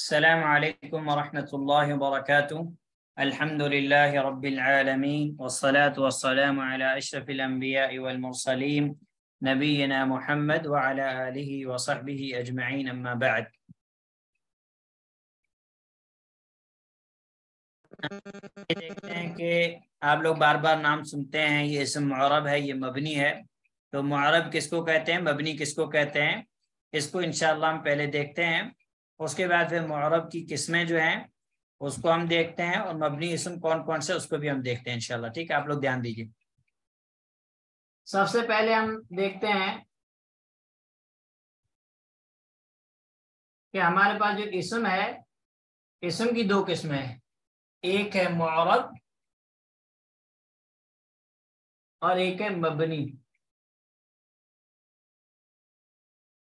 السلام علیکم ورحمۃ اللہ وبرکاتہ الحمد للہ رب العالمین والصلاة والسلام علی اشرف الانبیاء والمرسلین نبینا محمد وعلی آلہ وصحبہ اجمعین اما بعد۔ دیکھتے ہیں کہ آپ لوگ بار بار نام سنتے ہیں، یہ اسم معرب ہے، یہ مبنی ہے، تو معرب کس کو کہتے ہیں، مبنی کس کو کہتے ہیں، اس کو انشاءاللہ ہم پہلے دیکھتے ہیں، اس کے بعد پھر معرب کی قسمیں جو ہیں اس کو ہم دیکھتے ہیں، اور مبنی اسم کون کون سے اس کو بھی ہم دیکھتے ہیں انشاءاللہ۔ ٹھیک ہے، آپ لوگ دھیان دیجیے۔ سب سے پہلے ہم دیکھتے ہیں کہ ہمارے پاس جو اسم ہے، اسم کی دو قسمیں ہیں، ایک ہے معرب اور ایک ہے مبنی۔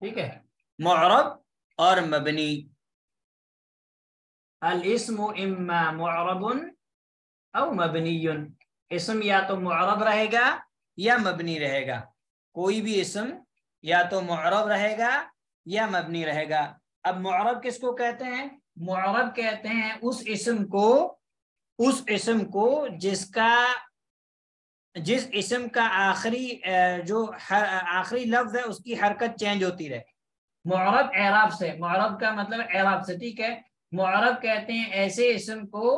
ٹھیک ہے، معرب اور مبنی۔ الاسم اما معرب او مبنی، اسم یا تو معرب رہے گا یا مبنی رہے گا، کوئی بھی اسم یا تو معرب رہے گا یا مبنی رہے گا۔ اب معرب کس کو کہتے ہیں؟ معرب کہتے ہیں اس اسم کو جس اسم کا آخری لفظ ہے اس کی حرکت چینج ہوتی رہے۔ معرب اعراب سے، معرب کا مطلب اعراب سے، ٹھیک ہے۔ معرب کہتے ہیں ایسے اسم کو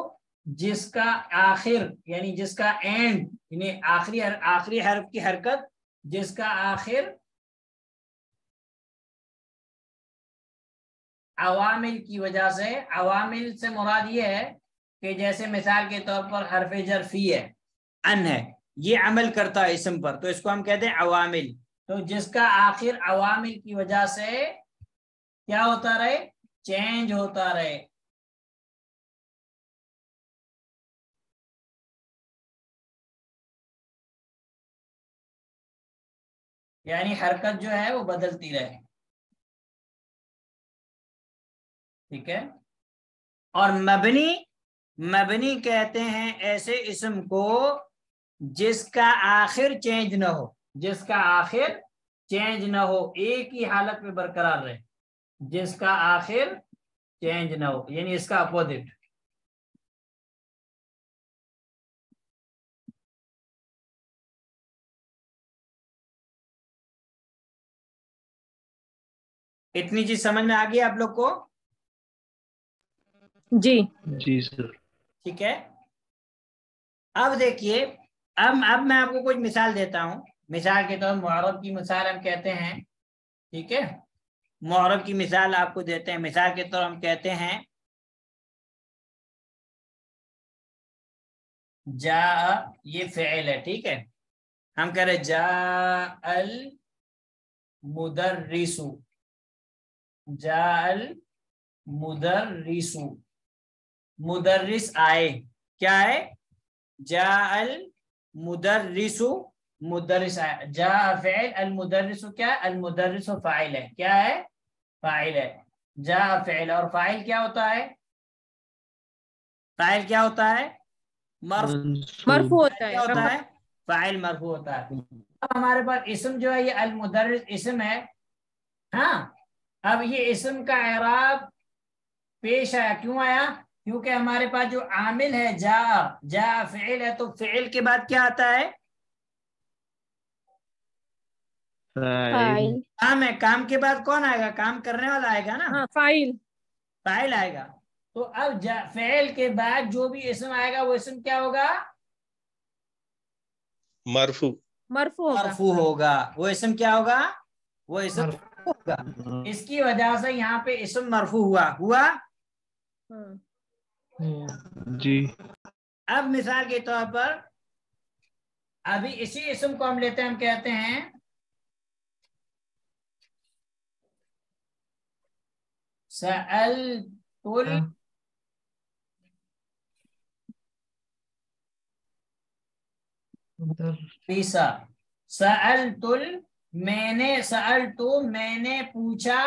جس کا آخر یعنی جس کا اینڈ یعنی آخری حرف کی حرکت جس کا آخر عوامل کی وجہ سے، عوامل سے مراد یہ ہے کہ جیسے مثال کے طور پر حرف جر فی ہے، ان ہے، یہ عمل کرتا ہے اسم پر، تو اس کو ہم کہتے ہیں عوامل۔ تو جس کا آخر عوامل کی وجہ سے کیا ہوتا رہے؟ چینج ہوتا رہے۔ یعنی حرکت جو ہے وہ بدلتی رہے، ٹھیک ہے۔ اور مبنی کہتے ہیں ایسے اسم کو جس کا آخر چینج نہ ہو، جس کا آخر چینج نہ ہو، ایک ہی حالت میں برقرار رہے، جس کا آخر چینج نہ ہو، یعنی اس کا اپوزٹ۔ اتنی چیز سمجھ میں آ گئی آپ لوگ کو؟ جی سر، ٹھیک ہے۔ اب دیکھیے، اب میں آپ کو کچھ مثال دیتا ہوں۔ مثال کے طور معرب کی مثال ہم کہتے ہیں، ٹھیک ہے، معرب کی مثال آپ کو دیتے ہیں۔ مثال کے طور ہم کہتے ہیں جا، یہ فعل ہے، ٹھیک ہے، ہم کہہ رہے جا المدرس، جا المدرس، مدرس آئے، کیا ہے؟ جا المدرس، مدرس آئے، جا فعل، المدرس کیا ہے؟ المدرس فاعل ہے، کیا ہے؟ فاعل ہے۔ جا فعل، اور فاعل کیا ہوتا ہے؟ فاعل کیا ہوتا ہے؟ مرفوع ہوتا ہے۔ کیا ہوتا ہے؟ فاعل مرفوع ہوتا ہے۔ اب ہمارے پاس اسم جو ہے یہ المدرس اسم ہے، ہاں۔ اب یہ اسم کا اعراب پیش آیا، کیوں آیا؟ کیونکہ ہمارے پاس جو عامل ہے جا فعل ہے، تو فعل کے بعد کیا آتا ہے؟ کام ہے، کام کے بعد کون آئے گا؟ کام کرنے والا آئے گا نا، فاعل آئے گا۔ تو اب فعل کے بعد جو بھی اسم آئے گا وہ اسم کیا ہوگا؟ مرفوع ہوگا۔ وہ اسم کیا ہوگا؟ وہ اسم مرفوع ہوگا۔ اس کی وجہ سے یہاں پہ اسم مرفوع ہوا۔ جی۔ اب مثال کے طور پر ابھی اسی اسم کو ہم لیتے ہیں، ہم کہتے ہیں سألت المدرس، سألت میں نے پوچھا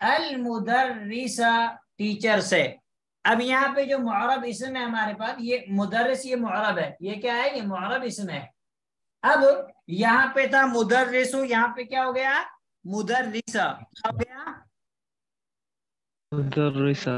المدرس ٹیچر سے۔ اب یہاں پہ جو معرب اسم ہے ہمارے پاس، یہ مدرس، یہ معرب ہے، یہ کیا ہے؟ یہ معرب اسم ہے۔ اب یہاں پہ تھا مدرس، یہاں پہ کیا ہو گیا؟ مدرسہ ہو گیا، مدرسہ۔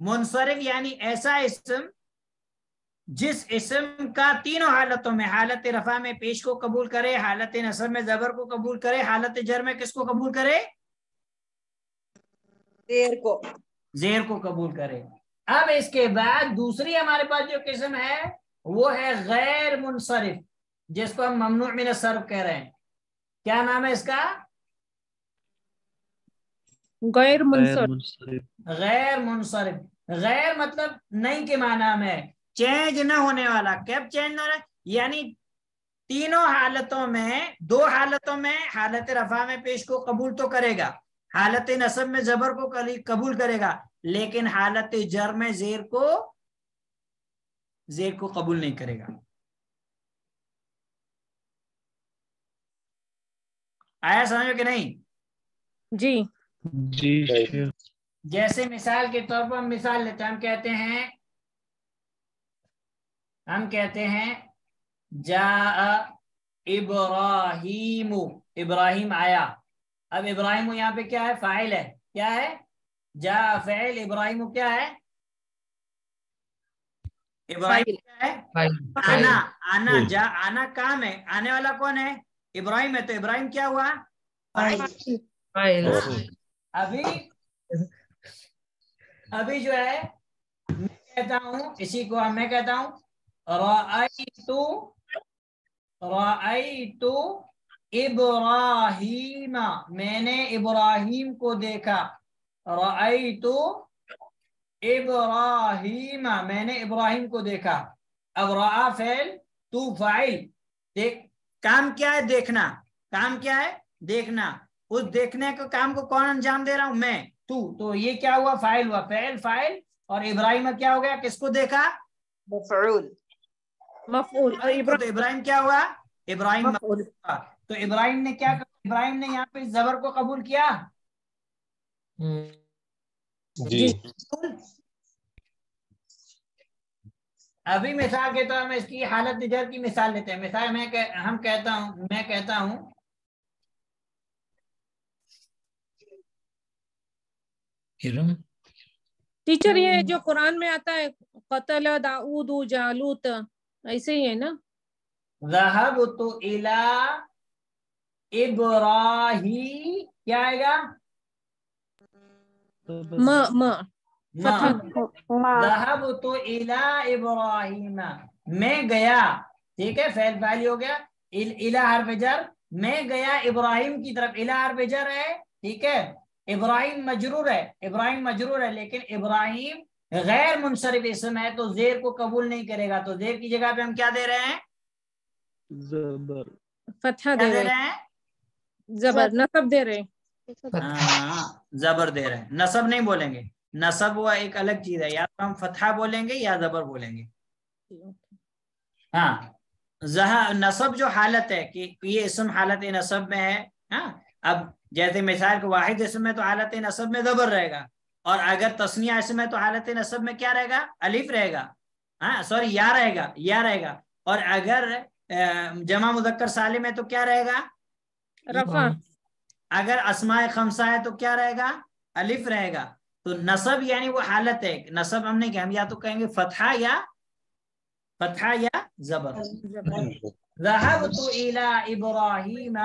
منصرف یعنی ایسا اسم جس اسم کا تینوں حالتوں میں، حالت رفع میں پیش کو قبول کرے، حالت نصب میں زبر کو قبول کرے، حالت جر میں کس کو قبول کرے؟ زیر کو قبول کرے۔ اب اس کے بعد دوسری ہمارے پاس جو قسم ہے وہ ہے غیر منصرف، جس کو ہم ممنوع من الصرف کہہ رہے ہیں۔ کیا نام ہے اس کا؟ غیر منصرف۔ غیر منصرف، غیر مطلب نہیں کے معنی میں، چینج نہ ہونے والا۔ کب چینج نہ ہونا؟ یعنی تینوں حالتوں میں، دو حالتوں میں حالت رفع میں پیش کو قبول تو کرے گا، حالت نصب میں زبر کو قبول کرے گا، لیکن حالت جر میں زیر کو قبول نہیں کرے گا۔ آیا سمجھو کہ نہیں؟ جی جی جیسے مثال کے طور پر ہم مثال لیتے ہیں، ہم کہتے ہیں جاء ابراہیم، ابراہیم آیا۔ اب ابراہیم یہاں پہ کیا ہے؟ فاعل ہے۔ کیا ہے؟ جاء فعل، ابراہیم کیا ہے؟ ابراہیم کیا ہے؟ آنا۔ آنا جا، آنا کام ہے، آنے والا کون ہے؟ ابراہیم ہے، تو ابراہیم کیا ہوا؟ ابھی جو ہے میں کہتا ہوں، اسی کو میں کہتا ہوں رأیت ابراہیم، میں نے ابراہیم کو دیکھا۔ رأیت ابراہیم، میں نے ابراہیم کو دیکھا۔ اب رأى فعل، تو فاعل۔ دیکھ، کام کیا ہے؟ دیکھنا۔ کام کیا ہے؟ دیکھنا۔ اس دیکھنے کے کام کو کون انجام دے رہا ہوں؟ میں، تو یہ کیا ہوا؟ فاعل ہوا، فعل فاعل، اور ابراہیم کیا ہو گیا؟ کس کو دیکھا؟ مفعول۔ مفعول۔ تو ابراہیم کیا ہوا؟ ابراہیم مفعول۔ تو ابراہیم نے کیا کہا؟ ابراہیم نے یہاں پہ زبر کو قبول کیا؟ جی ابھی مثال کے طور میں اس کی حالت جر کی مثال لیتے ہیں۔ مثال میں کہتا ہوں ٹیچر یہ جو قرآن میں آتا ہے قتل داؤد جالوت، ایسے ہی ہے نا؟ ذهبت الى ابراہیم، کیا آئے گا؟ ذهبت الى ابراہیم، میں گیا۔ ٹھیک ہے، فعل فاعل ہو گیا، الى حرف جر، میں گیا ابراہیم کی طرف۔ الى حرف جر ہے، ٹھیک ہے، ابراہیم مجرور ہے، ابراہیم مجرور ہے، لیکن ابراہیم غیر منصرف اسم ہے تو زیر کو قبول نہیں کرے گا، تو زیر کی جگہ پہ ہم کیا دے رہے ہیں؟ زبر، فتحہ کیا دے رہے ہیں، زبر، نصب دے رہے ہیں۔ ہاں زبر دے رہے ہیں، نصب نہیں بولیں گے۔ نصب وہ ایک الگ چیز ہے، یا تو ہم فتحہ بولیں گے یا زبر بولیں گے۔ ہاں نصب جو حالت ہے کہ یہ اسم حالت نصب میں ہے۔ ہاں اب جیسے مثال کو واحد اسم میں تو حالت نصب میں زبر رہے گا، اور اگر تسنیہ اسم ہے تو حالت نصب میں کیا رہے گا؟ الف رہے گا، ہاں سوری یا رہے گا، یا رہے گا۔ اور اگر جمع مذکر سالم ہے تو کیا رہے گا؟ رفع۔ اگر اسماء خمسہ ہے تو کیا رہے گا؟ الف رہے گا۔ تو نصب یعنی وہ حالت ہے، نصب ہم نہیں کہیں، ہم یا تو کہیں گے فتحہ یا زبر۔ ذهبت الى ابراہیم،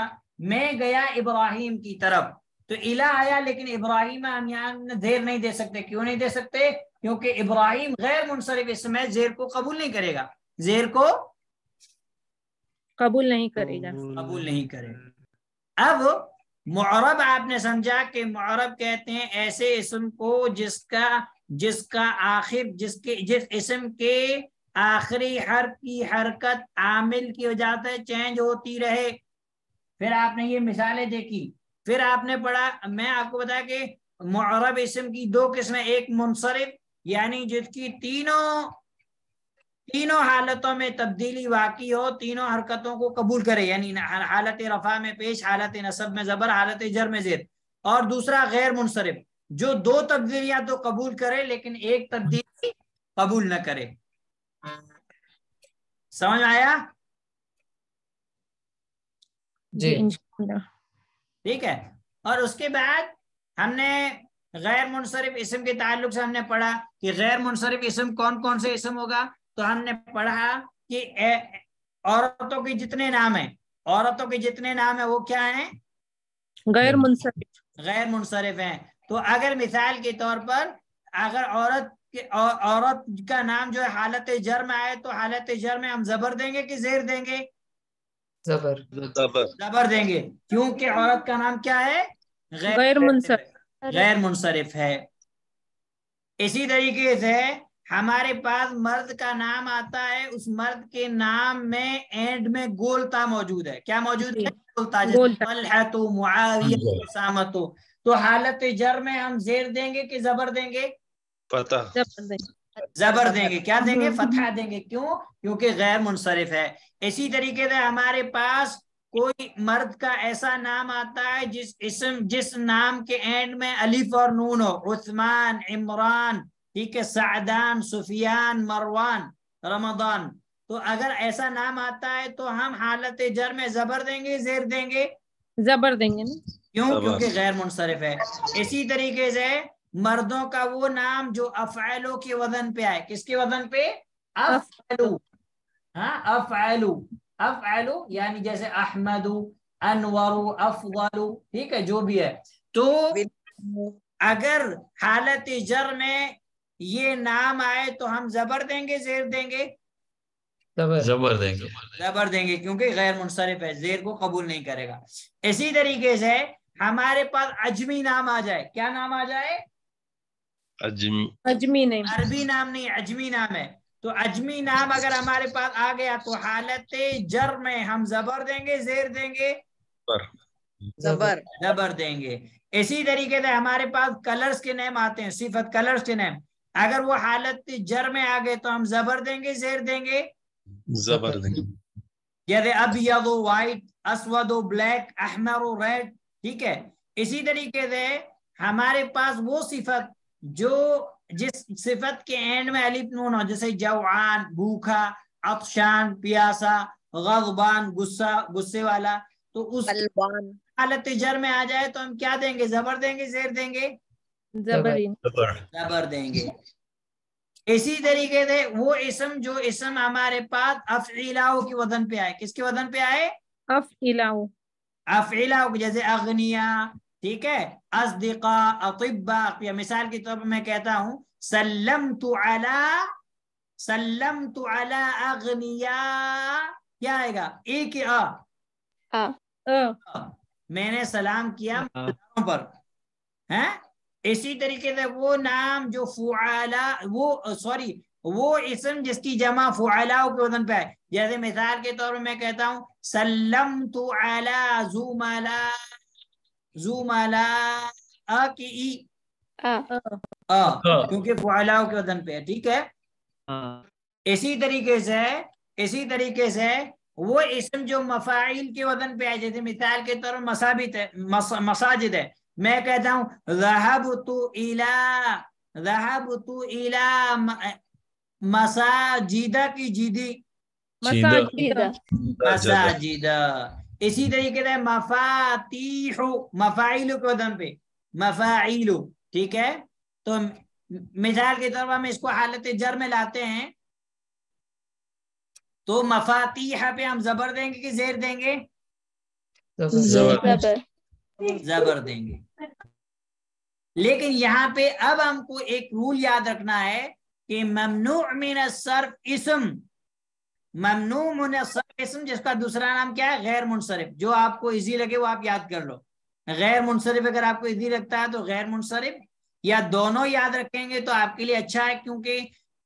میں گیا ابراہیم کی طرف۔ تو الہ آیا، لیکن ابراہیم ہم یہاں زیر نہیں دے سکتے۔ کیوں نہیں دے سکتے؟ کیونکہ ابراہیم غیر منصرف اسم ہے، زیر کو قبول نہیں کرے گا، زیر کو قبول نہیں کرے گا۔ قبول نہیں کرے گا۔ اب معرب آپ نے سمجھا کہ معرب کہتے ہیں ایسے اسم کو جس اسم کے آخری حرف کی حرکت عامل کی وجہ سے چینج ہوتی رہے۔ پھر آپ نے یہ مثالیں دیکھی، پھر آپ نے پڑھا، میں آپ کو بتایا کہ معرب اسم کی دو قسمیں، ایک منصرف یعنی جس کی تینوں حالتوں میں تبدیلی واقع ہو، تینوں حرکتوں کو قبول کرے، یعنی حالت رفع میں پیش، حالت نصب میں زبر، حالت جر میں زیر۔ اور دوسرا غیر منصرف جو دو تبدیلیاں تو قبول کرے لیکن ایک تبدیلی قبول نہ کرے۔ سمجھ آیا؟ جی انشاءاللہ۔ ٹھیک ہے، اور اس کے بعد ہم نے غیر منصرف اسم کے تعلق سے ہم نے پڑھا کہ غیر منصرف اسم کون کون سے اسم ہوگا، تو ہم نے پڑھا کہ عورتوں کے جتنے نام ہیں، عورتوں کے جتنے نام ہیں وہ کیا ہیں؟ غیر منصرف، غیر منصرف ہیں۔ تو اگر مثال کے طور پر اگر عورت کا نام جو ہے حالت جر میں آئے تو حالت جر میں ہم زبر دیں گے کہ زیر دیں گے؟ زبر دیں گے، کیونکہ عورت کا نام کیا ہے؟ غیر منصرف، غیر منصرف ہے۔ اسی طریقے سے ہمارے پاس مرد کا نام آتا ہے، اس مرد کے نام میں اینڈ میں گولتا موجود ہے، کیا موجود ہے؟ گولتا، جیسے طلحۃ، معاویہ، اسامۃ، تو حالت جر میں ہم زیر دیں گے کہ زبر دیں گے؟ فتح، زبر دیں گے، کیا دیں گے؟ فتحہ دیں گے، کیوں؟ کیونکہ غیر منصرف ہے۔ اسی طریقے سے ہمارے پاس کوئی مرد کا ایسا نام آتا ہے جس نام کے اینڈ میں الف اور نون ہو، عثمان، عمران، ٹھیک ہے، سعدان، سفیان، مروان، رمضان، تو اگر ایسا نام آتا ہے تو ہم حالت جر میں زبر دیں گے، زیر دیں گے؟ زبر دیں گے نا، کیوں؟ کیونکہ غیر منصرف ہے۔ اسی طریقے سے مردوں کا وہ نام جو افعلو کے وزن پہ آئے، کس کے وزن پہ؟ افعلو، ہاں، افعلو، افعلو، یعنی جیسے احمد، انور، افضل، ٹھیک ہے، جو بھی ہے، تو اگر حالت جر میں یہ نام آئے تو ہم زبر دیں گے، زیر دیں گے؟ زبر دیں گے، زبر دیں گے، کیونکہ غیر منصرف ہے، زیر کو قبول نہیں کرے گا۔ اسی طریقے سے ہمارے پاس اجمی نام آ جائے، کیا نام آ جائے؟ اجمی نہیں، عربی نام نہیں، اجمی نام ہے، تو اجمی نام اگر ہمارے پاس آ گیا تو حالت جر میں ہم زبر دیں گے، زیر دیں گے؟ زبر، زبر دیں گے۔ اسی طریقے سے ہمارے پاس کلرز کے نیم آتے ہیں، صفت کلرز کے نیم، اگر وہ حالت جر میں آ گئے تو ہم زبر دیں گے، زیر دیں گے؟ زبر دیں گے۔ جیسے ابیض وائٹ، اسود بلیک، احمر ریڈ، ٹھیک ہے۔ اسی طریقے سے ہمارے پاس وہ صفت جس صفت کے اینڈ میں الف نون ہو، جیسے جوعان، بھوکا، عطشان، پیاسا، غضبان، غصے والا، تو اس حالت جر میں آ جائے تو ہم کیا دیں گے؟ زبر دیں گے، زیر دیں گے؟ زبر دیں گے۔ اسی طریقے سے وہ جو اسم ہمارے پاس افعیلاؤ کے وزن پہ آئے، کس کے وزن پہ آئے؟ افعیلاؤ، افعیلاؤ، جیسے اغنیا، ٹھیک ہے، اصدقاء، اطباء، یا مثال کے طور پر میں کہتا ہوں سلمت علی اغنیاء، کیا آئے گا؟ ایک میں نے سلام کیا مالداروں پر، ہیں؟ اسی طریقے سے وہ نام جو وہ اسم جس کی جمع فعلاء کے وزن پہ ہے، جیسے مثال کے طور پر میں کہتا ہوں سلمت علی زملاء کی کیونکہ فعلاء کے وزن پہ ہے، ٹھیک ہے۔ اسی طریقے سے وہ اسم جو مفاعیل کے وزن پہ ہے، جیسے مثال کے طور پر مساجد ہے، میں کہتا ہوں ذهبت الى مساجدہ کی جیدی، مساجد۔ اسی طریقے سے مفاتیح، مفاعیل کے وزن پہ مفاعیل، ٹھیک ہے۔ تو مثال کے طور پر ہم اس کو حالت جر میں لاتے ہیں تو مفاتیح پہ ہم زبر دیں گے کہ زیر دیں گے؟ زبر دیں گے۔ لیکن یہاں پہ اب ہم کو ایک رول یاد رکھنا ہے کہ ممنوع من الصرف اسم، ممنوع من الصرف اسم جس کا دوسرا نام کیا ہے؟ غیر منصرف۔ جو آپ کو ایزی لگے وہ آپ یاد کر لو۔ غیر منصرف اگر آپ کو ایزی لگتا ہے تو غیر منصرف یا دونوں یاد رکھیں گے تو آپ کے لیے اچھا ہے، کیونکہ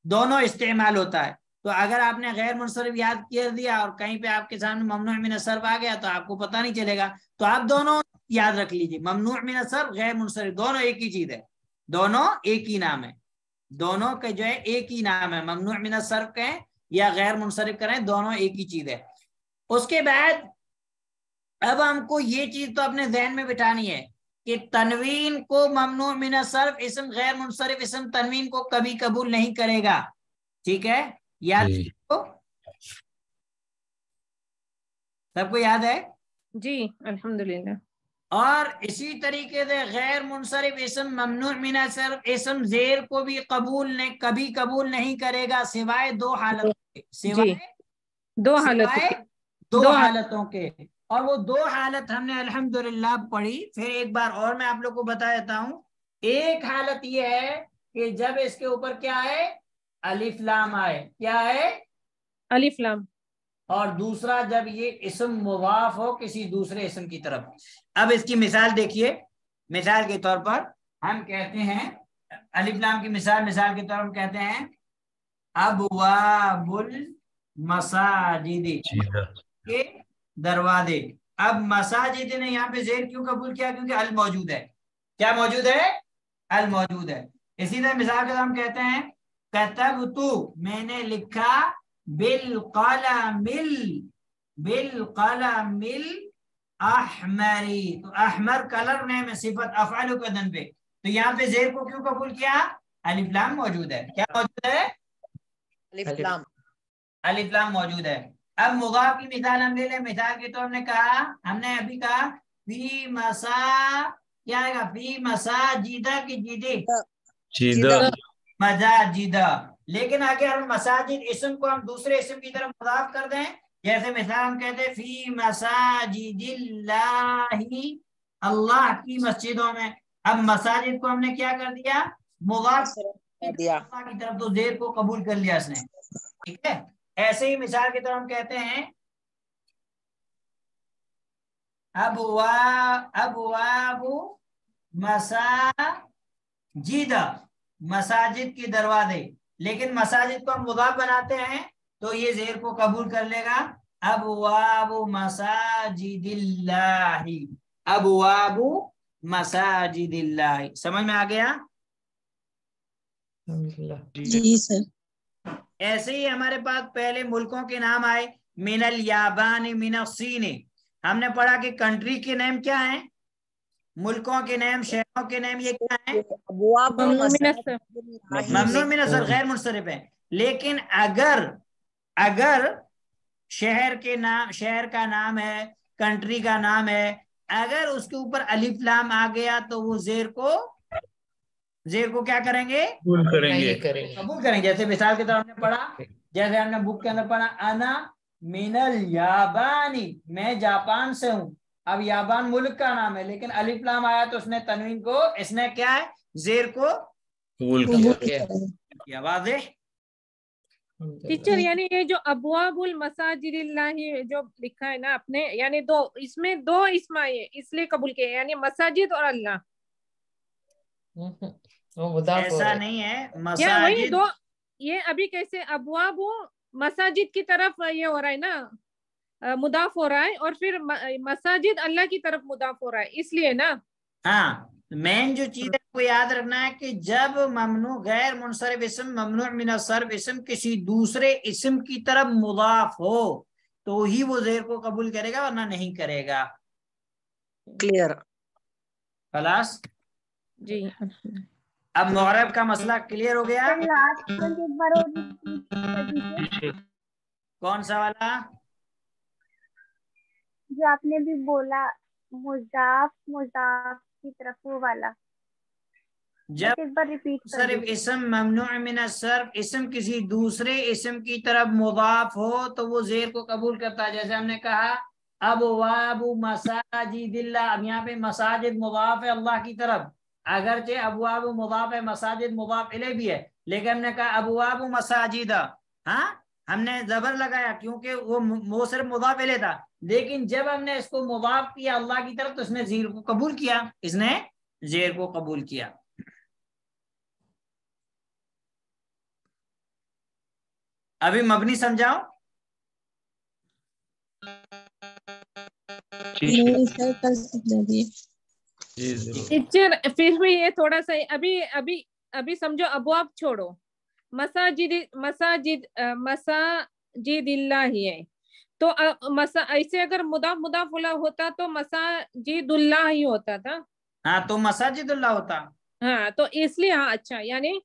دونوں استعمال ہوتا ہے۔ تو اگر آپ نے غیر منصرف یاد کر دیا اور کہیں پہ آپ کے سامنے ممنوع من الصرف آ گیا تو آپ کو پتہ نہیں چلے گا، تو آپ دونوں یاد رکھ لیجیے، ممنوع من الصرف، غیر منصرف، دونوں ایک ہی چیز ہے، دونوں ایک ہی نام ہے، دونوں کے جو ہے ایک ہی نام ہے، ممنوع من الصرف کہیں یا غیر منصرف کریں، دونوں ایک ہی چیز ہے۔ اس کے بعد اب ہم کو یہ چیز تو اپنے ذہن میں بٹھانی ہے کہ تنوین کو ممنوع من الصرف اسم، غیر منصرف اسم تنوین کو کبھی قبول نہیں کرے گا، ٹھیک ہے؟ یاد سب کو یاد ہے؟ جی الحمدللہ۔ اور اسی طریقے سے غیر منصرف اسم ممنوع من الصرف اسم زیر کو بھی کبھی قبول نہیں کرے گا سوائے دو حالتوں کے، سوائے دو حالتوں کے. اور وہ دو حالت ہم نے الحمدللہ پڑھی. پھر ایک بار اور میں آپ لوگ کو بتا دیتا ہوں. ایک حالت یہ ہے کہ جب اس کے اوپر کیا ہے، الف لام آئے. کیا ہے؟ الف لام. اور دوسرا جب یہ اسم مضاف ہو کسی دوسرے اسم کی طرف. اب اس کی مثال دیکھیے. مثال کے طور پر ہم کہتے ہیں الف لام کی مثال کے طور پر ہم کہتے ہیں ابواب المساجد کے دروازے. اب مساجد نے یہاں پہ زیر کیوں قبول کیا؟ کیونکہ ال موجود ہے. کیا موجود ہے؟ ال موجود ہے. اسی طرح مثال کے طور ہم کہتے ہیں کتبت، میں نے لکھا، بالقلم احمری، تو احمر کلر نیم صفت افعل کے دن پہ. تو یہاں پہ زیر کو کیوں قبول کیا؟ الف لام موجود ہے. کیا موجود ہے؟ الف لام موجود ہے. اب مضاف کی مثال ہم لے لیں. مثال کے طور ہم نے کہا، ہم نے ابھی کہا فی مسا، کیا آئے گا؟ فی مساجدہ کی جیدے مجاجدہ. لیکن اگر مساجد اسم کو ہم دوسرے اسم کی طرف مضاف کر دیں، جیسے مثال ہم کہتے ہیں فی مساجد اللہ، اللہ کی مسجدوں میں. اب مساجد کو ہم نے کیا کر دیا؟ مضاف اللہ کی طرف، تو زیر کو قبول کر لیا اس نے. ٹھیک ہے. ایسے ہی مثال کی طرف ہم کہتے ہیں ابواب مساجد، مساجد کی دروازے. لیکن مساجد کو ہم مضاف بناتے ہیں تو یہ زیر کو قبول کر لے گا. ابواب مساجد اللہ، ابواب مساجد اللہ. سمجھ میں آ گیا؟ جی سر. ایسے ہی ہمارے پاس پہلے ملکوں کے نام آئے، من الیابان من الصین. ہم نے پڑھا کہ کنٹری کے نیم کیا ہیں؟ ملکوں کے نیم، شہروں کے نیم، یہ کیا ہیں؟ ممنوع من الصرف، غیر منصرف ہیں. لیکن اگر شہر کا نام ہے، کنٹری کا نام ہے، اگر اس کے اوپر الف لام آ گیا تو وہ زیر کو کیا کریں گے؟ قبول کریں گے. جیسے مثال کے طور ہم نے پڑھا، جیسے ہم نے بک کے اندر پڑھا انا من الیابانی، میں جاپان سے ہوں. اب یابان ملک کا نام ہے لیکن الف لام آیا تو اس نے تنوین کو، اس نے کیا ہے؟ زیر کو قبول کیا. واضح؟ ٹیچر یعنی یہ جو ابواب المساجد اللہ جو لکھا ہے نا آپ نے، یعنی اس میں دو اسم آئے اس لیے قبول کیا، یعنی مساجد اور اللہ. ایسا نہیں ہے. یا وہی دو، یہ ابھی کیسے ابواب مساجد کی طرف یہ ہو رہا ہے نا، مضاف ہو رہا ہے، اور پھر مساجد اللہ کی طرف مضاف ہو رہا ہے، اس لیے نا. ہاں، مین جو چیز ہے وہ یاد رکھنا ہے کہ جب ممنوع غیر منصرف اسم ممنوع من الصرف اسم کسی دوسرے اسم کی طرف مضاف ہو تو ہی وہ زیر کو قبول کرے گا، ورنہ نہیں کرے گا. کلیئر. خلاص. جی. اب معرب کا مسئلہ کلیئر ہو گیا. کون سا والا جو آپ نے بھی بولا، مضاف کی طرف، وہ والا جب صرف اسم ممنوع من الصرف اسم کسی دوسرے اسم کی طرف مضاف ہو تو وہ زیر کو قبول کرتا ہے. جیسے ہم نے کہا ابواب مساجد اللہ. اب یہاں پہ مساجد مضاف ہے اللہ کی طرف، اگرچہ ابواب مضاف ہے، مساجد مضاف الیہ بھی ہے، لیکن ہم نے کہا ابواب مساجد. ہاں، ہم نے زبر لگایا کیونکہ وہ صرف مضاف الیہ تھا، لیکن جب ہم نے اس کو مضاف کیا اللہ کی طرف تو اس نے زیر کو قبول کیا، اس نے زیر کو قبول کیا. ابھی مبنی سمجھاؤ. ٹیچر پھر بھی یہ تھوڑا سا ابھی سمجھو، ابواب چھوڑو، مساجد اللہ ہی ہے، تو ایسے اگر مضاف ہوتا تو مساجد اللہ ہی ہوتا تھا. ہاں، تو مساجد اللہ ہوتا. ہاں، تو اس لیے ہاں، اچھا، یعنی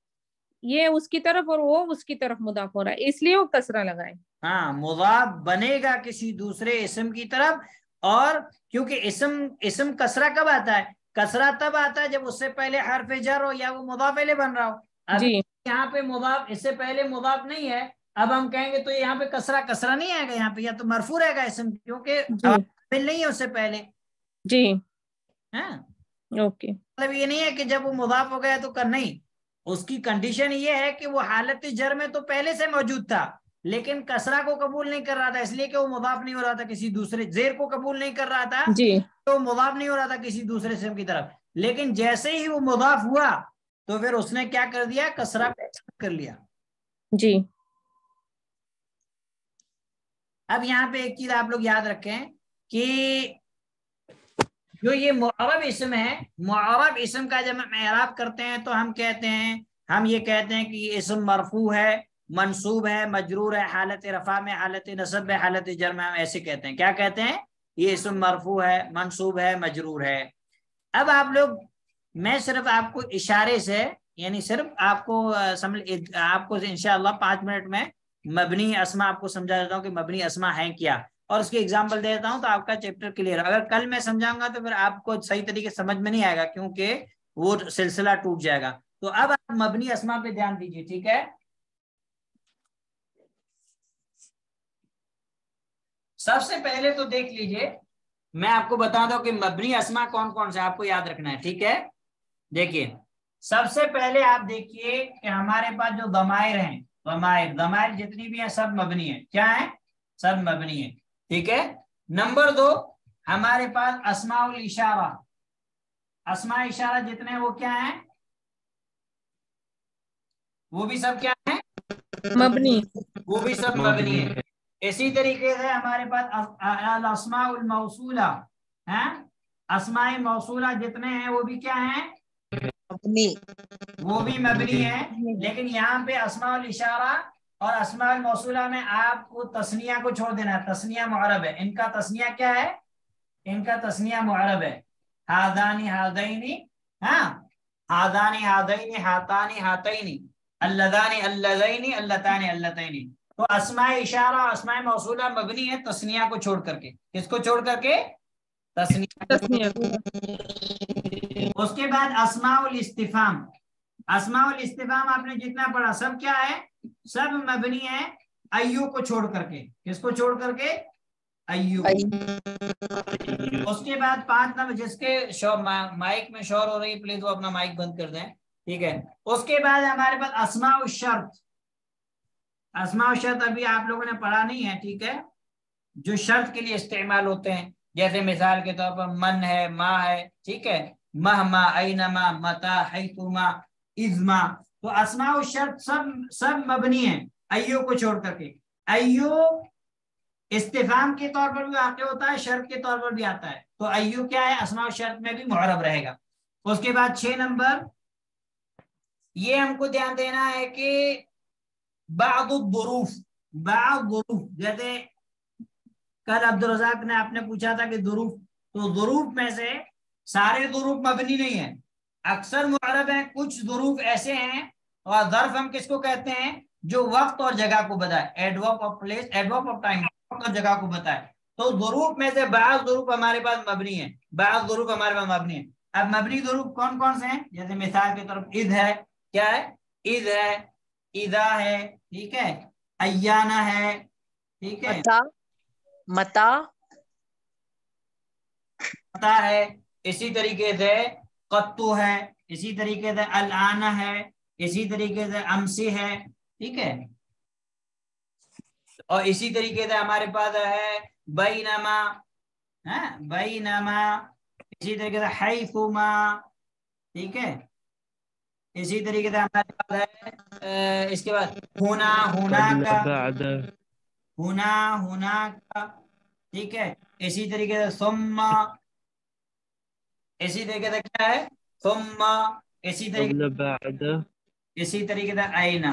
یہ اس کی طرف اور وہ اس کی طرف مضاف ہو رہا ہے، اس لیے وہ کسرہ لگائے. ہاں، مضاف بنے گا کسی دوسرے اسم کی طرف اور کیونکہ اسم کسرہ کب آتا ہے؟ کسرہ تب آتا ہے جب اس سے پہلے حرف جر ہو یا وہ مضاف الیہ بن رہا ہو. اب یہاں پہ مضاف، اس سے پہلے مضاف نہیں ہے، اب ہم کہیں گے تو یہاں پہ کسرہ نہیں آئے گا، یہاں پہ یا تو مرفوع رہے گا اسم، کیونکہ نہیں ہے اس سے پہلے. جی ہاں اوکے. مطلب یہ نہیں ہے کہ جب وہ مضاف ہو گیا تو نہیں، اس کی کنڈیشن یہ ہے کہ وہ حالت جر میں تو پہلے سے موجود تھا لیکن کسرہ کو قبول نہیں کر رہا تھا، اس لیے کہ وہ مضاف نہیں ہو رہا تھا کسی دوسرے، زیر کو قبول نہیں کر رہا تھا جی تو مضاف نہیں ہو رہا تھا کسی دوسرے اسم کی طرف. لیکن جیسے ہی وہ مضاف ہوا تو پھر اس نے کیا کر دیا؟ کسرہ کر لیا. جی اب یہاں پہ ایک چیز آپ لوگ یاد رکھیں کہ جو یہ معرب اسم ہے، معرب اسم کا جب ہم اعراب کرتے ہیں تو ہم کہتے ہیں، ہم یہ کہتے ہیں کہ یہ اسم مرفوع ہے، منصوب ہے، مجرور ہے، حالت رفع میں، حالت نصب ہے، حالت جر میں. ہم ایسے کہتے ہیں. کیا کہتے ہیں؟ یہ اسم مرفوع ہے، منصوب ہے، مجرور ہے. اب آپ لوگ، میں صرف آپ کو اشارے سے، یعنی صرف آپ کو انشاءاللہ 5 منٹ میں مبنی اسما آپ کو سمجھا دیتا ہوں کہ مبنی اسما ہیں کیا، اور اس کی ایگزامپل دے دیتا ہوں تو آپ کا چیپٹر کلیئر. اگر کل میں سمجھاؤں گا تو پھر آپ کو صحیح طریقے سے سمجھ میں نہیں آئے گا کیونکہ وہ سلسلہ ٹوٹ جائے گا. تو اب آپ مبنی اسما پہ دھیان دیجیے، ٹھیک ہے؟ سب سے پہلے تو دیکھ لیجئے، میں آپ کو بتا دوں کہ مبنی اسما کون کون سے آپ کو یاد رکھنا ہے، ٹھیک ہے؟ دیکھیے سب سے پہلے آپ دیکھیے کہ ہمارے پاس جو ضمائر ہیں، ضمائر جتنی بھی ہیں سب مبنی ہیں. کیا ہیں؟ سب مبنی ہیں، ٹھیک ہے؟ نمبر 2 ہمارے پاس اسماء الاشارہ، اسماء اشارہ جتنے ہیں وہ کیا ہیں؟ وہ بھی سب کیا ہیں؟ مبنی. وہ بھی سب مبنی ہیں. اسی طریقے سے ہمارے پاس الاسماء الموصولہ ہیں، اسماء موصولہ جتنے ہیں وہ بھی کیا ہیں؟ مبنی. وہ بھی مبنی ہیں. لیکن یہاں پہ اسماء الاشارہ اور اسماء الموصولہ میں آپ کو تثنیہ کو چھوڑ دینا ہے، تثنیہ معرب ہے. ان کا تثنیہ کیا ہے؟ ان کا تثنیہ معرب ہے. ہادانی ہادینی، ہاں، ہادانی ہادینی، ہاتانی ہاتینی، اللذانی اللذینی، اللتانی اللتینی. تو اسماء اشارہ اور اسماء موصولہ مبنی ہے تثنیہ کو چھوڑ کر کے. کس کو چھوڑ کر کے؟ تثنیہ. اس کے بعد اسماء الاستفہام، اسماء الاستفہام آپ نے جتنا پڑھا سب کیا ہے؟ سب مبنی ہے ایو کو چھوڑ کر کے. کس کو چھوڑ کر کے؟ ایو. اس کے بعد 5 نمبر، جس کے مائک میں شور ہو رہی ہے پلیز وہ اپنا مائک بند کر دیں، ٹھیک ہے؟ اس کے بعد ہمارے پاس اسماء الشرط. اسماء الشرط ابھی آپ لوگوں نے پڑھا نہیں ہے، ٹھیک ہے؟ جو شرط کے لیے استعمال ہوتے ہیں، جیسے مثال کے طور پر من ہے، ما ہے، ٹھیک ہے؟ مہما، اینما، متا، حیثما، اذما. تو اسماء الشرط سب مبنی ہیں ایو کو چھوڑ کر کے. ایو استفہام کے طور پر بھی واقع ہوتا ہے، شرط کے طور پر بھی آتا ہے. تو ایو کیا ہے؟ اسماء الشرط میں بھی معرب رہے گا. اس کے بعد 6 نمبر، یہ ہم کو دھیان دینا ہے کہ بعض الظروف، بعض ظروف، جیسے کل عبدالرزاق نے آپ نے پوچھا تھا کہ ظروف، تو ظروف میں سے سارے ظروف مبنی نہیں ہیں، اکثر معرب ہیں. کچھ ظروف ایسے ہیں، اور ظرف ہم کس کو کہتے ہیں؟ جو وقت اور جگہ کو بتائے، adverb of place, adverb of time, وقت اور جگہ کو بتائے. تو ظروف میں سے بعض ظروف ہمارے پاس مبنی ہیں، بعض ظروف ہمارے پاس مبنی ہیں. اب مبنی ظروف کون کون سے ہیں؟ جیسے مثال کی طرف اذ ہے، کیا ہے؟ اذ ہے، اذا ہے، ٹھیک ہے؟ ایانہ ہے، ٹھیک ہے؟ متا ہے. اسی طریقے سے قطو ہے، اسی طریقے سے الآن ہے، اسی طریقے سے امسی ہے، ٹھیک ہے؟ اور اسی طریقے سے ہمارے پاس ہے بینما، بینما، اسی طریقے سے حیثما، ٹھیک ہے؟ اسی طریقے سے ہمارے پاس ہے اس کے بعد ہونا، ہونا کا، ہونا، ہونا کا، ٹھیک ہے؟ اسی طریقے سے ثم، اسی طریقے سے کیا ہے؟ ثم، اسی طریقے سے اینا.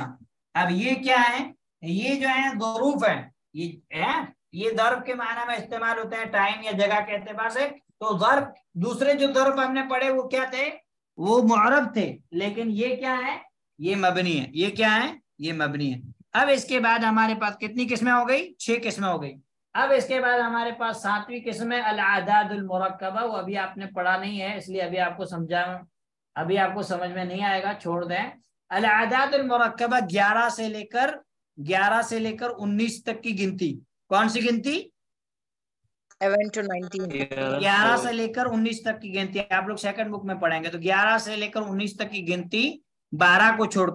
اب یہ کیا ہے؟ یہ جو ہے ظروف ہیں، یہ ظرف کے معنی میں استعمال ہوتے ہیں ٹائم یا جگہ کے اعتبار سے. تو ظرف، دوسرے جو ظرف ہم نے پڑھے وہ کیا تھے؟ وہ معرب تھے. لیکن یہ کیا ہے؟ یہ مبنی ہے. یہ کیا ہے؟ یہ مبنی ہے. اب اس کے بعد ہمارے پاس کتنی قسمیں ہو گئی؟ 6 قسمیں ہو گئی. اب اس کے بعد ہمارے پاس 7ویں قسم ہے الاعداد المرکبہ. وہ ابھی آپ نے پڑھا نہیں ہے، اس لیے ابھی آپ کو سمجھ میں نہیں آئے گا، چھوڑ دیں. الاعداد المرکبہ 11 سے لے کر 19 تک کی گنتی. کون سی گنتی؟ 11 to 19. 11 سے لے کر 19 تک کی گنتی. آپ لوگ سیکنڈ بک میں پڑھیں گے تو 11 سے لے کر 19 تک کی گنتی 12 کو چھوڑ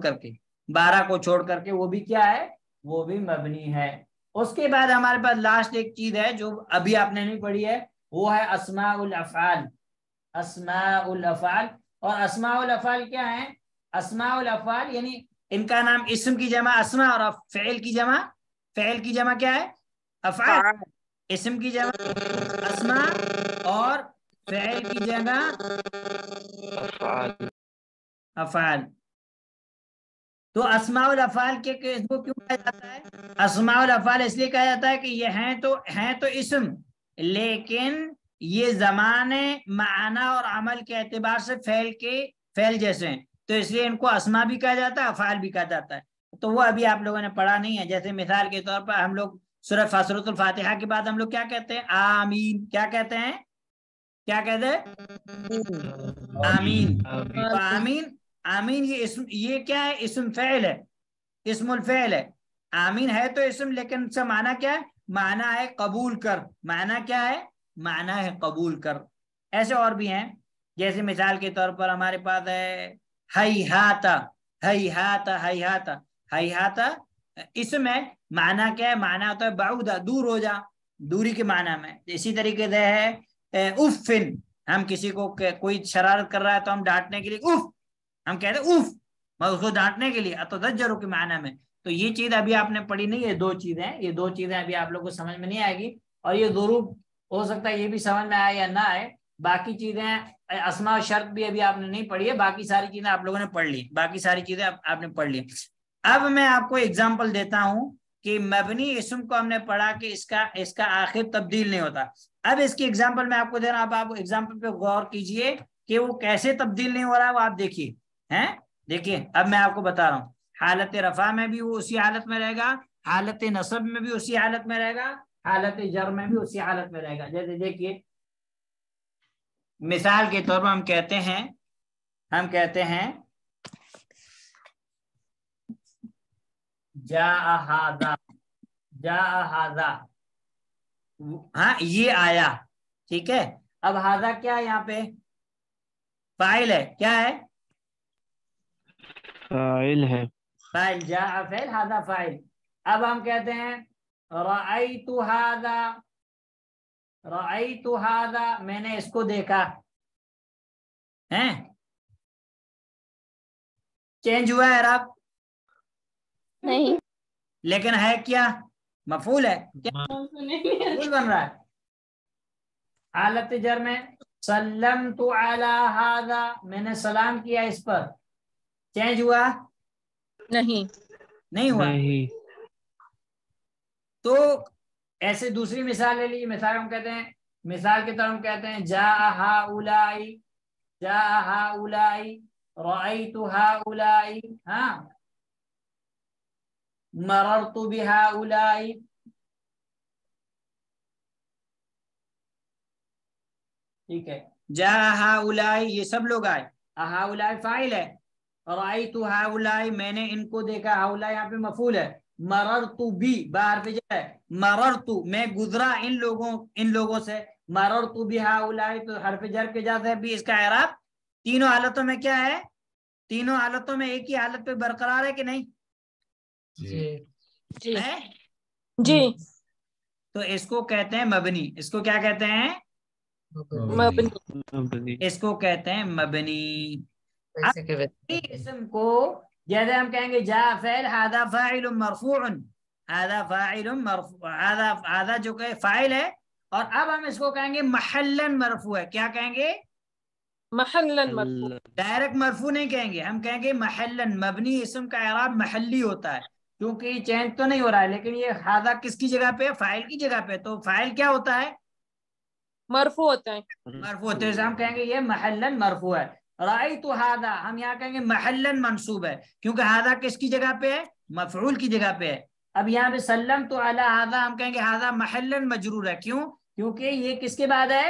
کر کے وہ بھی کیا ہے؟ وہ بھی مبنی ہے. اس کے بعد ہمارے پاس لاسٹ ایک چیز ہے جو ابھی آپ نے نہیں پڑھی ہے، وہ ہے اسماء الافعال. اور اسماء الافعال کیا ہیں؟ اسماء الافعال یعنی ان کا نام اسم کی جمع اسماء اور فعل کی جمع کیا ہے؟ افعال. اسم کی جمع اسماء اور فعل کی جمع افعال. تو اسماء الافعال کے اس کو کیوں کہا جاتا ہے؟ اسماء الافعال اس لیے کہا جاتا ہے کہ یہ ہیں تو اسم، لیکن یہ زمانے، معنی اور عمل کے اعتبار سے فعل جیسے ہیں، تو اس لیے ان کو اسماء بھی کہا جاتا ہے، افعال بھی کہا جاتا ہے. تو وہ ابھی آپ لوگوں نے پڑھا نہیں ہے. جیسے مثال کے طور پر ہم لوگ سورۃ الفاتحہ کے بعد ہم لوگ کیا کہتے ہیں؟ آمین. کیا کہتے ہیں؟ آمین. آمین یہ کیا ہے؟ اسم فعل ہے، اسم الفعل ہے. آمین ہے تو اسم، لیکن اس کا معنی کیا ہے؟ معنی ہے قبول کر. معنی کیا ہے؟ معنی ہے قبول کر. ایسے اور بھی ہیں، جیسے مثال کے طور پر ہمارے پاس ہے ہیہاتا. اسم ہے، معنی کیا ہے؟ معنی ہوتا ہے بعودہ، دور ہو جا، دوری کے معنی میں. اسی طریقے سے ہے اوفن. ہم کسی کو کوئی شرارت کر رہا ہے تو ہم ڈانٹنے کے لیے اوف، ہم کہتے ہیں اوف، اس کو ڈانٹنے کے لیے. اتذجروا کے معنی میں. تو یہ چیز ابھی آپ نے پڑھی نہیں ہے. یہ دو چیزیں ابھی آپ لوگوں کو سمجھ میں نہیں آئے گی. اور یہ ضرور ہو سکتا ہے یہ بھی سمجھ میں آئے یا نہ آئے. باقی چیزیں اسماء و شرط بھی ابھی آپ نے نہیں پڑھی ہے، باقی ساری چیزیں آپ لوگوں نے پڑھ لی. اب میں آپ کو اگزامپل دیتا ہوں کہ مبنی اسم کو ہم نے پڑھا کہ اس کا آخر تبدیل نہیں ہوتا. اب اس کی ایگزامپل میں آپ کو دے رہا ہوں. آپ ایگزامپل پہ غور کیجئے کہ وہ کیسے تبدیل نہیں ہو رہا ہے. وہ آپ دیکھیے اب میں آپ کو بتا رہا ہوں. حالت رفع میں بھی وہ اسی حالت میں رہے گا، حالت نصب میں بھی اسی حالت میں رہے گا، حالت جر میں بھی اسی حالت میں رہے گا. جیسے دیکھیے مثال کے طور پر ہم کہتے ہیں جاء ھذا. ہاں یہ آیا، ٹھیک ہے. اب ھذا کیا ہے؟ یہاں پہ فاعل ہے. کیا ہے؟ فاعل ہے. فاعل. جاء فعل، ھذا فاعل. اب ہم کہتے ہیں رأیت ھذا، میں نے اس کو دیکھا. چینج ہوا ہے اعراب؟ نہیں. لیکن ہے کیا؟ مفعول ہے. مفعول بن رہا ہے. حالت جر میں سلمت علی ھذا، میں نے سلام کیا اس پر. چینج ہوا؟ نہیں ہوا. تو ایسے دوسری مثال لے لیجیے. مثال کے طور ہم کہتے ہیں جاء ہؤلاء، رأیت ہؤلاء، مررت بہؤلاء. ٹھیک ہے. جاء ہؤلاء یہ سب لوگ آئے. ہؤلاء فاعل ہے. رأیت ہؤلاء میں نے ان کو دیکھا. ہؤلاء یہاں پہ مفعول ہے. مررت بھی حرف جر ہے. مررت میں گزرا ان لوگوں سے. مررت بہؤلاء تو حرف جر کے جاتا ہے بھی. اس کا اعراب تینوں حالتوں میں کیا ہے؟ تینوں حالتوں میں ایک ہی حالت پہ برقرار ہے کہ نہیں؟ جی. تو اس کو کہتے ہیں مبنی. اس کو کیا کہتے ہیں؟ مبنی. اس کو کہتے ہیں مبنی. اسم کو جیسے ہم کہیں گے جاء فعل، ھذا فاعل مرفوع، ھذا جو کہ فاعل ہے. اور اب ہم اس کو کہیں گے محلن مرفوع ہے. کیا کہیں گے؟ محلن مرفوع. ڈائریکٹ مرفوع نہیں کہیں گے، ہم کہیں گے محلن. مبنی اسم کا اعراب محلی ہوتا ہے کیونکہ یہ چینج تو نہیں ہو رہا ہے، لیکن یہ ھذا کس کی جگہ پہ؟ فاعل کی جگہ پہ. تو فاعل کیا ہوتا ہے؟ مرفوع ہوتا ہے. مرفوع ہوتا ہے. ہم کہیں گے یہ محلن مرفوع ہے. رأیت ھذا ہم یہاں کہیں گے محلن منصوب ہے کیونکہ ھذا کس کی جگہ پہ ہے؟ مفعول کی جگہ پہ ہے. اب یہاں پہ سلم تو علی ھذا ہم کہیں گے ھذا محلن مجرور ہے، کیوں؟ کیونکہ یہ کس کے بعد ہے؟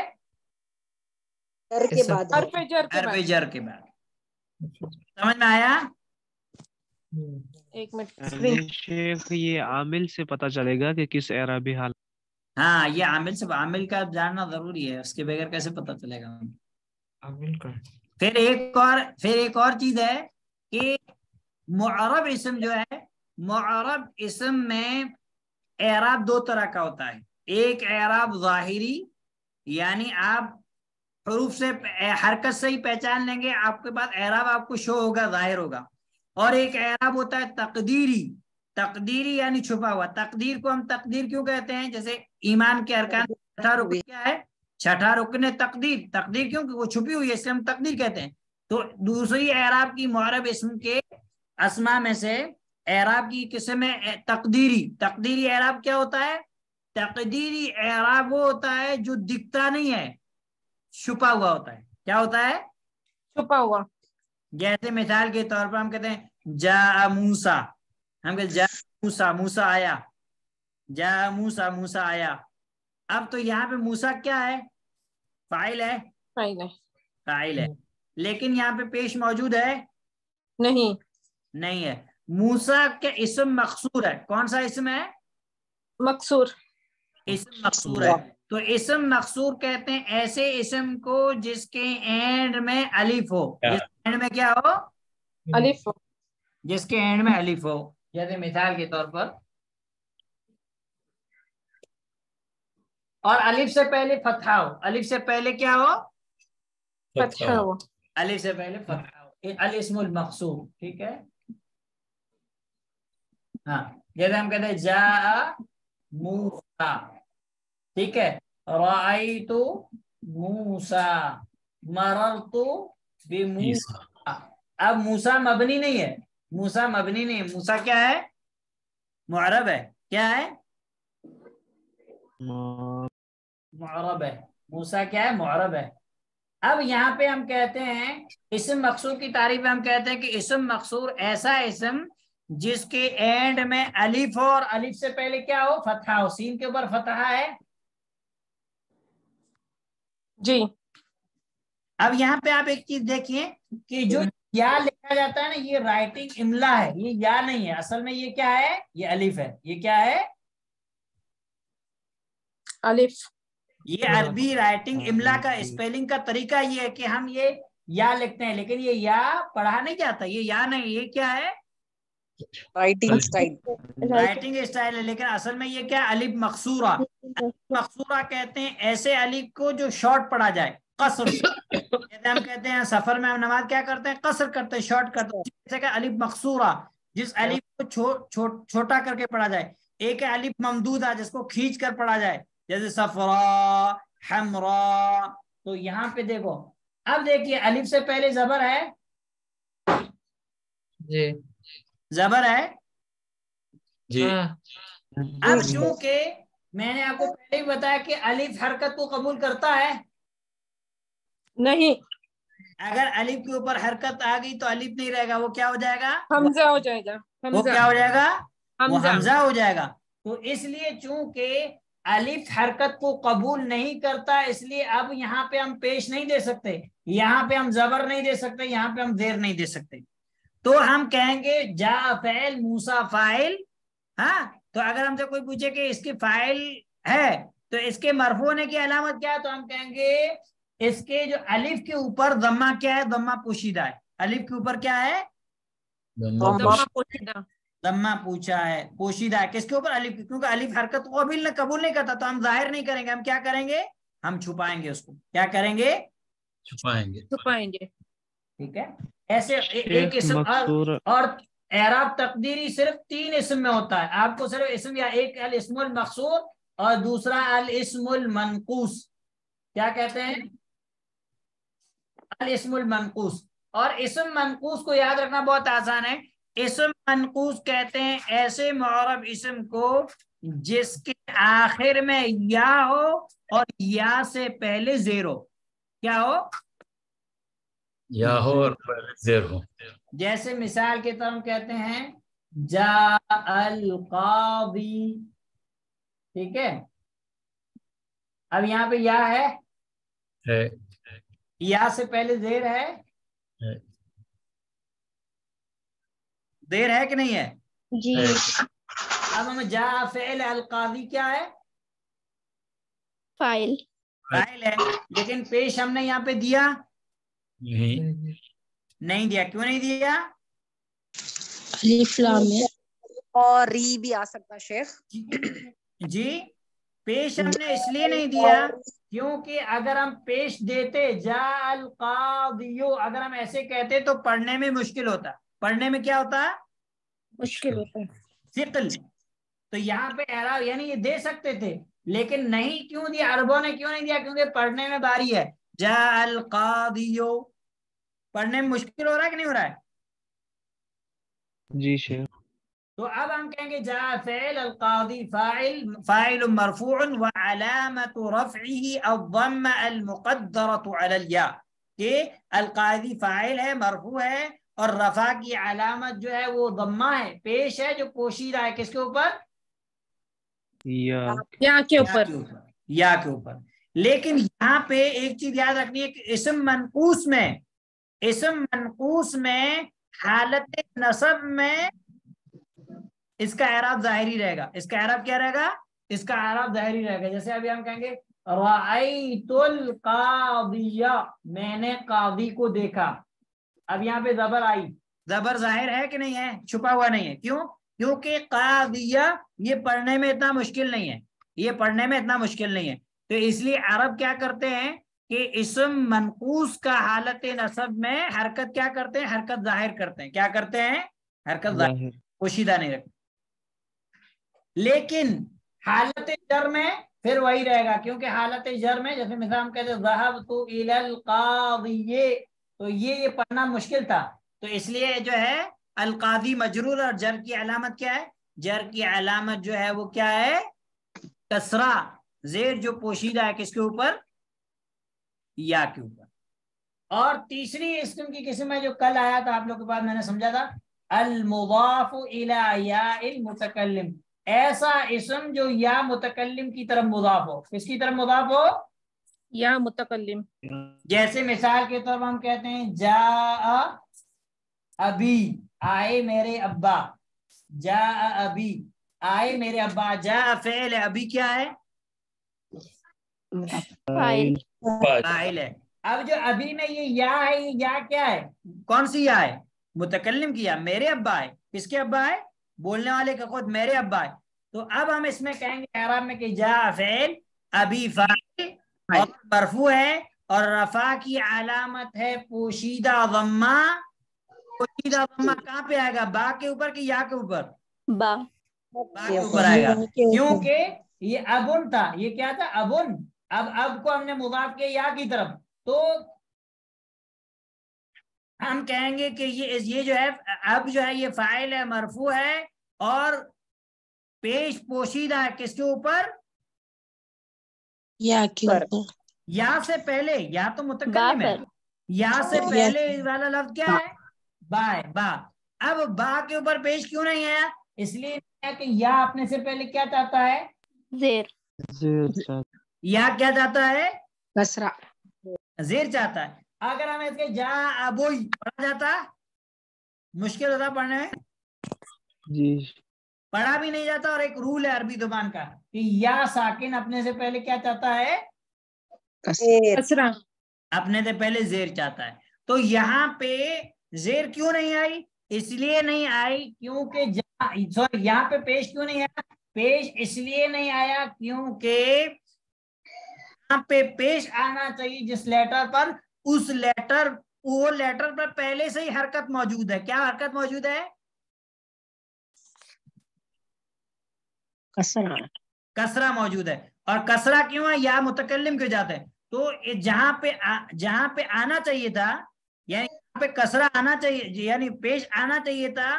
جر کے بعد ہے، حرف جر کے حرف بعد. جر کے بعد. سمجھ میں آیا؟ ایک منٹ یعنی شیخ یہ عامل سے پتہ چلے گا کہ کس اعرابی حال. ہاں یہ عامل سے، عامل کا جاننا ضروری ہے، اس کے بغیر کیسے پتہ چلے گا؟ عامل کا پھر ایک اور چیز ہے کہ معرب اسم جو ہے، معرب اسم میں اعراب دو طرح کا ہوتا ہے. ایک اعراب ظاہری، یعنی آپ حروف سے حرکت سے ہی پہچان لیں گے، آپ کے پاس اعراب آپ کو شو ہوگا، ظاہر ہوگا. اور ایک اعراب ہوتا ہے تقدیری. تقدیری یعنی چھپا ہوا. تقدیر کو ہم تقدیر کیوں کہتے ہیں؟ جیسے ایمان کے ارکان چھٹا رکن کیا ہے؟ چھٹا رکن تقدیر. تقدیر کیوں کہ وہ چھپی ہوئی ہے، اس لیے ہم تقدیر کہتے ہیں. تو دوسری اعراب کی معرب اسم کے اسما میں سے اعراب کی قسم ہے تقدیری. تقدیری اعراب کیا ہوتا ہے؟ تقدیری اعراب وہ ہوتا ہے جو دکھتا نہیں ہے، چھپا ہوا ہوتا ہے. کیا ہوتا ہے؟ چھپا ہوا. جیسے مثال کے طور پر ہم کہتے ہیں جاء موسیٰ، ہم کہتے ہیں جاء موسیٰ، موسیٰ آیا. جاء موسیٰ، موسیٰ آیا. اب تو یہاں پہ موسیٰ کیا ہے؟ فاعل ہے. فاعل ہے، لیکن یہاں پہ پیش موجود ہے؟ نہیں ہے. موسیٰ کے اسم مقصور ہے. کون سا اسم ہے؟ مقصور. اسم مقصور ہے. تو اسم مقصور کہتے ہیں ایسے اسم کو جس کے اینڈ میں الف ہو. جس کے اینڈ میں کیا ہو؟ الف. جس کے اینڈ میں الف ہو. جیسے مثال کے طور پر، اور الف سے پہلے فتحہ ہو. الف سے پہلے کیا ہو؟ فتحہ ہو. الف سے پہلے فتحہ ہو. الاسم المقصور. ٹھیک ہے. ہاں جیسے ہم کہتے ہیں جاء موسیٰ، ٹھیک ہے. رأیت موسیٰ، مررت بموسیٰ. اب موسیٰ مبنی نہیں ہے. موسیٰ مبنی نہیں ہے. موسیٰ کیا ہے؟ معرب ہے. کیا ہے؟ معرب ہے. موسیٰ کیا ہے؟ معرب ہے. اب یہاں پہ ہم کہتے ہیں اسم مقصور کی تعریف میں ہم کہتے ہیں کہ اسم مقصور ایسا اسم جس کے اینڈ میں الف ہو، اور الف سے پہلے کیا ہو؟ فتحہ ہو. سین کے اوپر فتحہ ہے. جی. اب یہاں پہ آپ ایک چیز دیکھیے کہ جو یا لکھا جاتا ہے نا، یہ رائٹنگ املا ہے، یہ یا نہیں ہے. اصل میں یہ کیا ہے؟ یہ الف ہے. یہ کیا ہے؟ الف. یہ عربی رائٹنگ املا کا اسپیلنگ کا طریقہ یہ ہے کہ ہم یہ یا لکھتے ہیں، لیکن یہ یا پڑھا نہیں جاتا. یہ یا نہیں، یہ کیا ہے؟ Writing style. رائٹنگ اسٹائل ہے، لیکن اصل میں یہ کیا ہے؟ الف مقصورہ. مقصورہ کہتے ہیں ایسے الف کو جو شارٹ پڑھا جائے قصر سے. جیسے ہم کہتے ہیں سفر میں ہم نماز کیا کرتے ہیں؟ قصر کرتے ہیں، شارٹ کرتے ہیں. جیسے کہ الف مقصورہ، جس الف کو چھوٹا کر کے پڑھا جائے. ایک ہے الف ممدودہ، جس کو کھینچ کر پڑھا جائے، جیسے صفرا، حمرا. تو یہاں پہ دیکھو، اب دیکھیے الف سے پہلے زبر ہے. جی زبر ہے. جی. اب چونکہ میں نے آپ کو پہلے ہی بتایا کہ الف حرکت کو قبول کرتا ہے نہیں. اگر الف کے اوپر حرکت آ گئی تو الف نہیں رہے گا، وہ کیا ہو جائے گا؟ حمزہ ہو جائے گا. وہ کیا ہو جائے گا؟ وہ حمزہ. حمزہ ہو جائے گا. تو اس لیے چونکہ الف حرکت کو قبول نہیں کرتا، اس لیے اب یہاں پہ ہم پیش نہیں دے سکتے، یہاں پہ ہم زبر نہیں دے سکتے، یہاں پہ ہم زیر نہیں دے سکتے. تو ہم کہیں گے جا فعل، موسیٰ فاعل. ہاں تو اگر ہم سے کوئی پوچھے کہ اس کی فاعل ہے تو اس کے مرفوع ہونے کی علامت کیا ہے، تو ہم کہیں گے اس کے جو الف کے اوپر ضمہ کیا ہے؟ ضمہ پوشیدہ ہے. الف کے اوپر کیا ہے؟ ضمہ پوچھا ہے، پوشیدہ ہے. کس کے اوپر؟ الف. کیونکہ الف حرکت کو قبول نہیں کرتا، تو ہم ظاہر نہیں کریں گے. ہم کیا کریں گے؟ ہم چھپائیں گے اس کو. کیا کریں گے؟ چھپائیں گے. ٹھیک ہے. ایسے ایک اسم اور اعراب تقدیری صرف 3 اسم میں ہوتا ہے. آپ کو صرف اسم یا ایک الاسم المقصور اور دوسرا الاسم المنقوص. کیا کہتے ہیں؟ الاسم المنقوص. اور اسم منقوص کو یاد رکھنا بہت آسان ہے. اسم منقوص کہتے ہیں ایسے معرب اسم کو جس کے آخر میں یا ہو اور یا سے پہلے زیر ہو. کیا ہو؟ یا ہو اور پہلے زیر ہو. جیسے مثال کے طور ہم کہتے ہیں جاء القاضی، ٹھیک ہے. اب یہاں پہ یا ہے، یا سے پہلے زیر ہے، دیر ہے کہ نہیں ہے؟ جی اب ہم جاء فعل القاضی کیا ہے؟ فائل فاعل ہے، لیکن پیش ہم نے یہاں پہ دیا نہیں دیا. کیوں نہیں دیا؟ الف لام ہے اور ری بھی آ سکتا شیخ. جی پیش ہم نے اس لیے نہیں دیا کیونکہ اگر ہم پیش دیتے جاء القاضیو، اگر ہم ایسے کہتے تو پڑھنے میں مشکل ہوتا. پڑھنے میں کیا ہوتا؟ مشکل ہوتا ہے. ثقل. تو یہاں پہ اعراب یعنی یہ دے سکتے تھے لیکن نہیں. کیوں دیا عربوں نے؟ کیوں نہیں دیا؟ کیونکہ پڑھنے میں باری ہے. جاء القاضیو پڑھنے میں مشکل ہو رہا ہے کہ نہیں ہو رہا ہے؟ جی شیخ. تو اب ہم کہیں گے جاء فعل القاضی فاعل مرفوع وعلامت رفعه الضمہ المقدرۃ علی الیا، کہ القاضی فاعل ہے، مرفوع ہے، اور رفع کی علامت جو ہے وہ ضمہ ہے، پیش ہے، جو پوشیدہ ہے. کس کے اوپر؟ یا کے اوپر. یا کے اوپر. لیکن یہاں پہ ایک چیز یاد رکھنی ہے کہ اسم منقوص میں حالت نصب میں اس کا اعراب ظاہری رہے گا. اس کا اعراب کیا رہے گا؟ اس کا اعراب ظاہری رہے گا. جیسے ابھی ہم کہیں گے رأیت القاضیہ، میں نے قاضی کو دیکھا. اب یہاں پہ زبر آئی، زبر ظاہر ہے کہ نہیں ہے؟ چھپا ہوا نہیں ہے. کیوں؟ کیونکہ قاضیہ یہ پڑھنے میں اتنا مشکل نہیں ہے، یہ پڑھنے میں اتنا مشکل نہیں ہے. تو اس لیے عرب کیا کرتے ہیں کہ اسم منقوص کا حالت نصب میں حرکت کیا کرتے ہیں؟ حرکت ظاہر کرتے ہیں. کیا کرتے ہیں؟ حرکت ظاہر، پوشیدہ نہیں رکھتے. لیکن حالت جر میں پھر وہی رہے گا، کیونکہ حالت جر میں جیسے مثال ہم کہتے ہیں ذهبت الى القاضی، تو یہ پڑھنا مشکل تھا. تو اس لیے جو ہے القاضی مجرور، اور جر کی علامت کیا ہے؟ جر کی علامت جو ہے وہ کیا ہے؟ کسرہ، زیر جو پوشیدہ ہے کس کے اوپر؟ یا کے اوپر. اور تیسری اسم کی قسم ہے جو کل آیا تھا آپ لوگ کے پاس، میں نے سمجھا تھا المضاف الی یاء المتکلم، ایسا اسم جو یا متکلم کی طرف مضاف ہو. کس کی طرف مضاف ہو؟ یا متکلم. جیسے مثال کے طور پر ہم کہتے ہیں جاء ابی، آئے میرے ابا. جاء ابی، آئے میرے ابا. جاء فعل ہے، ابی کیا ہے؟ فائل فاعل ہے. اب جو ابھی میں یہ یا ہے، یہ یا کیا ہے؟ کون سی یا ہے؟ متکلم کی یا. میرے ابا ہے. کس کے ابا ہے؟ بولنے والے کا خود میرے ابا ہے. تو اب ہم اس میں کہیں گے اعراب میں کہ جاء فعل، ابھی فاعل، اور مرفوع ہے، اور رفع کی علامت ہے پوشیدہ ضمہ. پوشیدہ ضمہ کہاں پہ آئے گا؟ با کے اوپر کہ یا کے اوپر؟ با با کے اوپر آئے گا، کیونکہ یہ ابن تھا. یہ کیا تھا؟ ابن. اب کو ہم نے مضاف کیا یا کی طرف، تو ہم کہیں گے کہ یہ جو ہے اب جو ہے یہ فاعل ہے، مرفوع ہے، اور پیش پوشیدہ ہے کس کے اوپر؟ یا کے اوپر. یا سے پہلے، یا تو متکلم ہے، یا سے پہلے والا لفظ کیا ہے؟ با ہے. با. اب با کے اوپر پیش کیوں نہیں ہے؟ اس لیے کہ یا اپنے سے پہلے کیا چاہتا ہے؟ زیر. یا کیا چاہتا ہے؟ کسرہ. زیر چاہتا ہے. اگر ہم اس کے جا ابوئی پڑھا جاتا، مشکل ہوتا پڑھنے میں؟ جی پڑھا بھی نہیں جاتا. اور ایک رول ہے عربی زبان کا کہ یا ساکن اپنے سے پہلے کیا چاہتا ہے؟ کسرہ. اپنے سے پہلے زیر چاہتا ہے. تو یہاں پہ زیر کیوں نہیں آئی؟ اس لیے نہیں آئی کیونکہ یہاں پہ پیش کیوں نہیں آیا؟ پیش اس لیے نہیں آیا کیونکہ یہاں پہ پیش آنا چاہیے جس لیٹر پر، اس لیٹر، وہ لیٹر پر پہلے سے ہی حرکت موجود ہے. کیا حرکت موجود ہے؟ کسرہ موجود ہے. اور کسرہ کیوں ہے؟ یا متکلم کے جاتے ہیں. تو جہاں پہ آنا چاہیے تھا، یعنی یہاں پہ کسرہ آنا چاہیے، یعنی پیش آنا چاہیے تھا،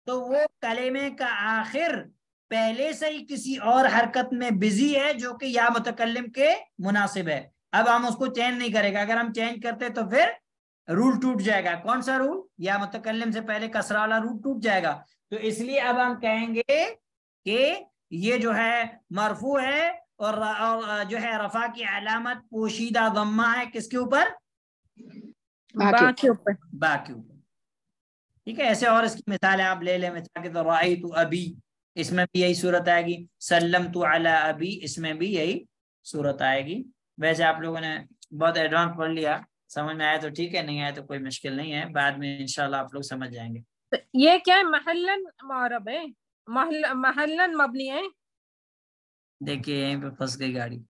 تو وہ کلمے کا آخر پہلے سے ہی کسی اور حرکت میں بزی ہے جو کہ یا متکلم کے مناسب ہے. اب ہم اس کو چینج نہیں کرے گا. اگر ہم چینج کرتے تو پھر رول ٹوٹ جائے گا. کون سا رول؟ یا متکلم سے پہلے کسرہ والا رول ٹوٹ جائے گا. تو اس لیے اب ہم کہیں گے کہ یہ جو ہے مرفوع ہے اور جو ہے رفع کی علامت پوشیدہ ضمہ ہے. کس کے اوپر؟ با کے اوپر. با کے اوپر. ٹھیک ہے. ایسے اور اس کی مثال آپ لے لیں. مثال کے طور رأیت ابی، اس میں بھی یہی صورت آئے گی. سلمت علی ابی، اس میں بھی یہی صورت آئے گی. ویسے آپ لوگوں نے بہت ایڈوانس پڑھ لیا، سمجھ میں آیا تو ٹھیک ہے، نہیں آیا تو کوئی مشکل نہیں ہے، بعد میں انشاءاللہ آپ لوگ سمجھ جائیں گے. یہ کیا ہے؟ محلن معرب ہے، محلن مبنی ہے. دیکھیے یہیں پہ پھنس گئی گاڑی.